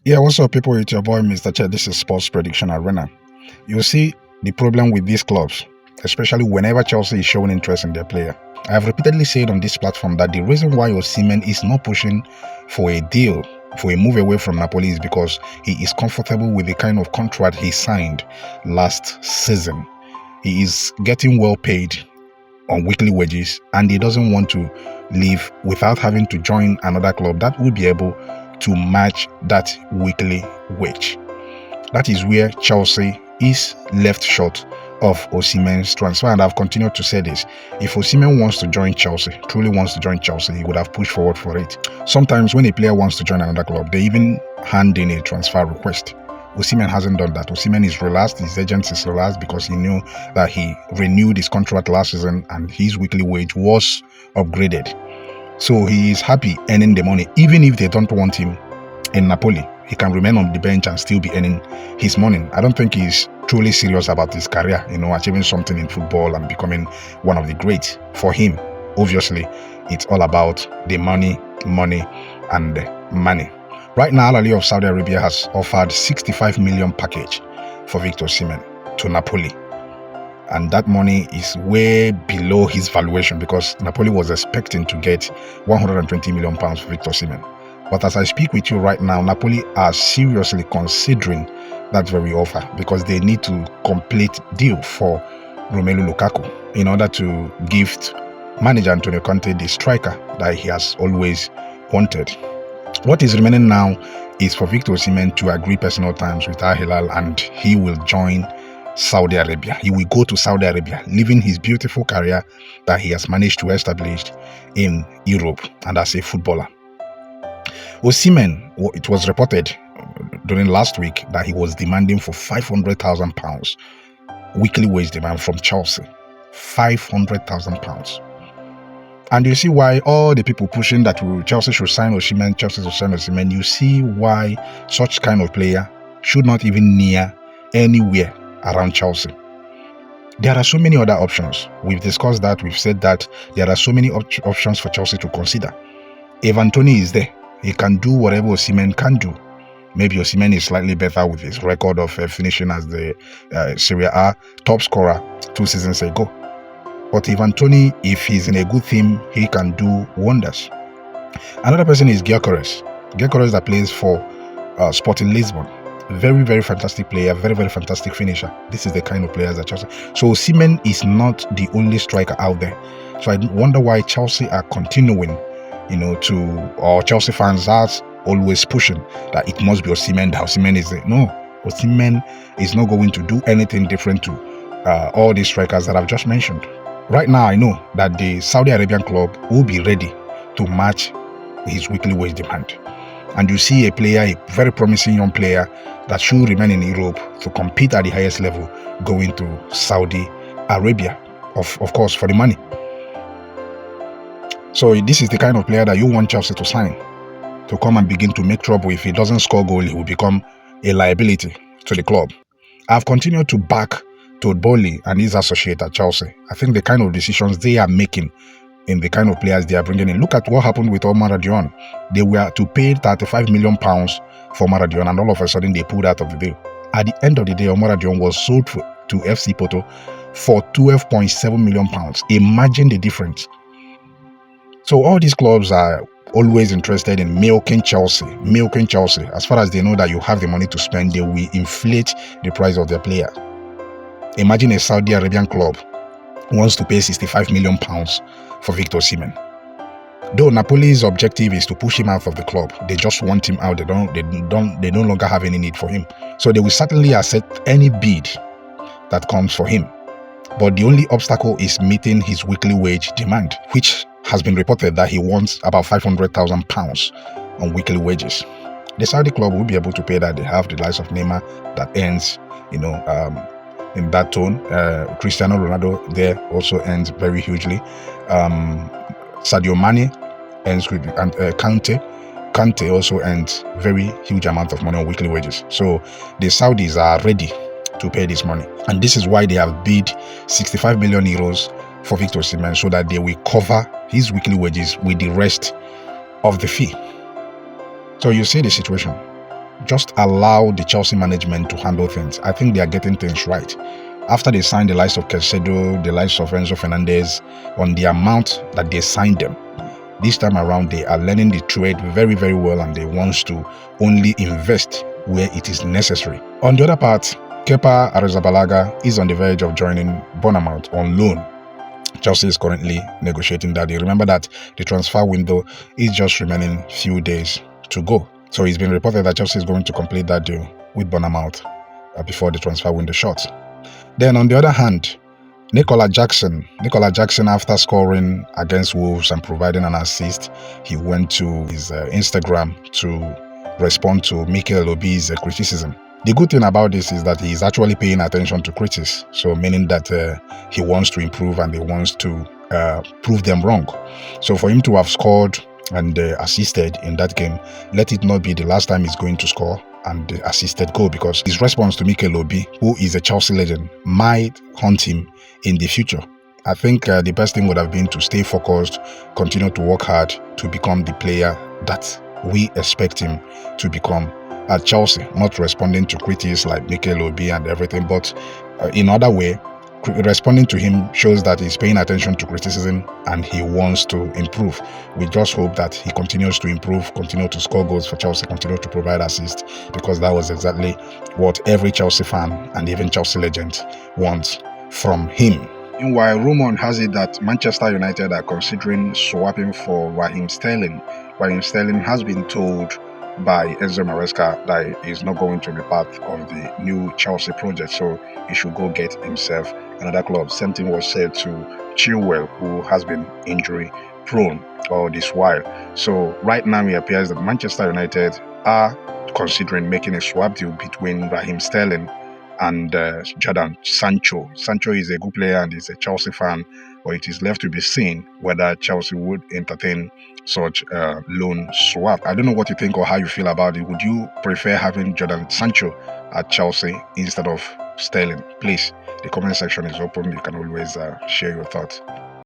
Yeah, what's up, people? It's your boy, Mr. Chet. This is Sports Prediction Arena. You see the problem with these clubs, especially whenever Chelsea is showing interest in their player. I have repeatedly said on this platform that the reason why Osimhen is not pushing for a deal, for a move away from Napoli, is because he is comfortable with the kind of contract he signed last season. He is getting well paid on weekly wages, and he doesn't want to leave without having to join another club that will be able to match that weekly wage. That is where Chelsea is left short of Osimhen's transfer, and I've continued to say this. If Osimhen wants to join Chelsea, truly wants to join Chelsea, he would have pushed forward for it. Sometimes when a player wants to join another club, they even hand in a transfer request. Osimhen hasn't done that. Osimhen is relaxed, his agent is relaxed because he knew that he renewed his contract last season and his weekly wage was upgraded. So he is happy earning the money. Even if they don't want him in Napoli, he can remain on the bench and still be earning his money. I don't think he's truly serious about his career, achieving something in football and becoming one of the greats. For him, obviously, it's all about the money, and money. Right now, Al Ahly of Saudi Arabia has offered 65 million package for Victor Osimhen to Napoli. And that money is way below his valuation because Napoli was expecting to get 120 million pounds for Victor Osimhen. But as I speak with you right now, Napoli are seriously considering that very offer because they need to complete deal for Romelu Lukaku in order to gift manager Antonio Conte the striker that he has always wanted. What is remaining now is for Victor Osimhen to agree personal terms with Al Hilal and he will join Saudi Arabia. He will go to Saudi Arabia, living his beautiful career that he has managed to establish in Europe and as a footballer. Osimhen, it was reported during last week that he was demanding for £500,000 weekly wage demand from Chelsea. £500,000. And you see why all the people pushing that Chelsea should sign Osimhen, you see why such kind of player should not even near anywhere around Chelsea. There are so many other options. We've discussed that. We've said that there are so many options for Chelsea to consider. Ivan Toney is there. He can do whatever Osimhen can do. Maybe Osimhen is slightly better with his record of finishing as the Serie A top scorer 2 seasons ago. But Ivan Toney, if he's in a good team, he can do wonders. Another person is Gyökeres. Gyökeres that plays for Sporting Lisbon. Very, very fantastic player, very, very fantastic finisher. This is the kind of players that Chelsea. So Osimhen is not the only striker out there. So I wonder why Chelsea are continuing, or Chelsea fans are always pushing that it must be Osimhen. That Osimhen is there. No, Osimhen is not going to do anything different to all these strikers that I've just mentioned. Right now, I know that the Saudi Arabian club will be ready to match his weekly wage demand. And you see a player, a very promising young player that should remain in Europe to compete at the highest level, going to Saudi Arabia, of course, for the money. So this is the kind of player that you want Chelsea to sign, to come and begin to make trouble. If he doesn't score goal, he will become a liability to the club. I've continued to back Todd Boehly and his associate at Chelsea. I think the kind of decisions they are making in the kind of players they are bringing in. Look at what happened with Omar Radion. They were to pay £35 million for Omar Radion, and all of a sudden they pulled out of the deal. At the end of the day, Omar Radion was sold to FC Porto for £12.7 million. Imagine the difference. So all these clubs are always interested in milking Chelsea. As far as they know that you have the money to spend, they will inflate the price of their player. Imagine a Saudi Arabian club wants to pay £65 million for Victor Osimhen. Though Napoli's objective is to push him out of the club, they just want him out. They no longer have any need for him. So they will certainly accept any bid that comes for him. But the only obstacle is meeting his weekly wage demand, which has been reported that he wants about £500,000 on weekly wages. The Saudi club will be able to pay that. They have the likes of Neymar that earns, in that tone. Cristiano Ronaldo there also earns very hugely. Sadio Mane earns good, and Kante also earns very huge amount of money on weekly wages. So the Saudis are ready to pay this money, and this is why they have bid 65 million euros for Victor Osimhen, so that they will cover his weekly wages with the rest of the fee. So you see the situation. just allow the Chelsea management to handle things. I think they are getting things right. After they signed the likes of Caicedo, the likes of Enzo Fernandez, on the amount that they signed them, this time around they are learning the trade very, very well, and they want to only invest where it is necessary. On the other part, Kepa Arrizabalaga is on the verge of joining Bournemouth on loan. Chelsea is currently negotiating that deal. Remember that the transfer window is just remaining few days to go. So it's been reported that Chelsea is going to complete that deal with Bournemouth before the transfer window shuts. Then on the other hand, Nicola Jackson, after scoring against Wolves and providing an assist, he went to his Instagram to respond to Mikel Obi's criticism. The good thing about this is that he is actually paying attention to critics, so meaning that he wants to improve and he wants to prove them wrong. So for him to have scored and assisted in that game, let it not be the last time he's going to score and the assisted goal, because his response to Mikel Obi, who is a Chelsea legend, might haunt him in the future. I think the best thing would have been to stay focused, continue to work hard to become the player that we expect him to become at Chelsea, not responding to critics like Mikel Obi and everything, but in other way, responding to him shows that he's paying attention to criticism and he wants to improve. We just hope that he continues to improve, continue to score goals for Chelsea, continue to provide assists, because that was exactly what every Chelsea fan and even Chelsea legend wants from him. Meanwhile, rumor has it that Manchester United are considering swapping for Raheem Sterling. Raheem Sterling has been told by Enzo Maresca that he's not going to be part of the new Chelsea project, so he should go get himself another club. Same thing was said to Chilwell, who has been injury prone all this while. So right now it appears that Manchester United are considering making a swap deal between Raheem Sterling and Jadon Sancho. Sancho is a good player and is a Chelsea fan, but it is left to be seen whether Chelsea would entertain such a loan swap. I don't know what you think or how you feel about it. Would you prefer having Jadon Sancho at Chelsea instead of Sterling? Please, the comment section is open. You can always share your thoughts.